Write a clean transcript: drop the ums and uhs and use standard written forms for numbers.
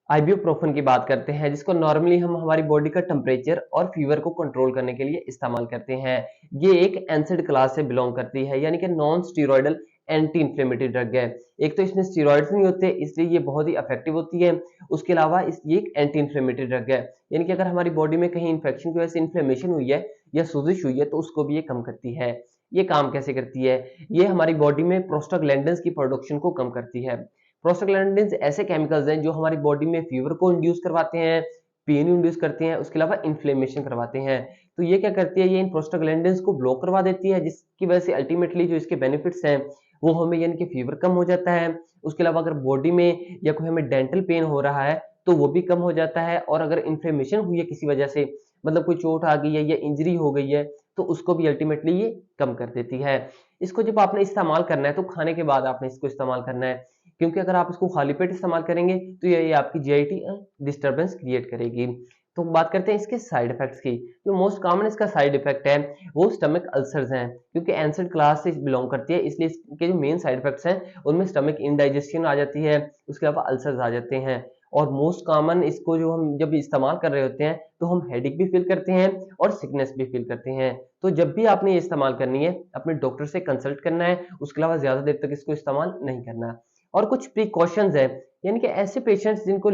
आइब्यूप्रोफेन की बात करते हैं, जिसको नॉर्मली हम हमारी बॉडी का टेम्परेचर और फीवर को कंट्रोल करने के लिए इस्तेमाल करते हैं। ये एक एनसेड क्लास से बिलोंग करती है, यानी कि non steroidal anti inflammatory drug है। एक तो इसमें स्टीरॉयड्स नहीं होते, इसलिए ये बहुत ही इफेक्टिव होती है। उसके अलावा ये एक एंटी इन्फ्लेमेटरी ड्रग है, यानी कि अगर हमारी बॉडी में कहीं इन्फेक्शन की वजह से इन्फ्लेमेशन हुई है या सोजिश हुई है तो उसको भी ये कम करती है। ये काम कैसे करती है? ये हमारी बॉडी में प्रोस्टाग्लैंडिन्स की प्रोडक्शन को कम करती है। प्रोस्टाग्लैंडिन्स ऐसे केमिकल्स हैं जो हमारी बॉडी में फीवर को इंड्यूस करवाते हैं, पेन इंड्यूस करते हैं, उसके अलावा इन्फ्लेमेशन करवाते हैं। तो ये क्या करती है, ये इन प्रोस्टाग्लैंडिन्स को ब्लॉक करवा देती है, जिसकी वजह से अल्टीमेटली जो इसके बेनिफिट्स हैं वो हमें, यानी कि फीवर कम हो जाता है। उसके अलावा अगर बॉडी में या कोई हमें डेंटल पेन हो रहा है तो वो भी कम हो जाता है, और अगर इन्फ्लेमेशन हुई है किसी वजह से, मतलब कोई चोट आ गई है या इंजरी हो गई है, तो उसको भी अल्टीमेटली ये कम कर देती है। इसको जब आपने इस्तेमाल करना है तो खाने के बाद आपने इसको इस्तेमाल करना है, क्योंकि अगर आप इसको खाली पेट इस्तेमाल करेंगे तो ये आपकी जीआईटी डिस्टर्बेंस क्रिएट करेगी। तो बात करते हैं इसके साइड इफेक्ट्स की। जो मोस्ट कॉमन इसका साइड इफेक्ट है वो स्टमक अल्सर्स हैं, क्योंकि एनसेड क्लास से बिलोंग करती है, इसलिए इसके जो मेन साइड इफेक्ट्स हैं उनमें स्टमक इंडाइजेशन आ जाती है, उसके अलावा अल्सर्स आ जाते हैं। और मोस्ट कॉमन इसको जो हम जब इस्तेमाल कर रहे होते हैं तो हम हेडेक भी फील करते हैं और सिकनेस भी फील करते हैं। तो जब भी आपने ये इस्तेमाल करनी है अपने डॉक्टर से कंसल्ट करना है, उसके अलावा ज्यादा देर तक इसको इस्तेमाल नहीं करना। और कुछ प्रिकॉशंस है, यानी कि ऐसे पेशेंट्स जिनको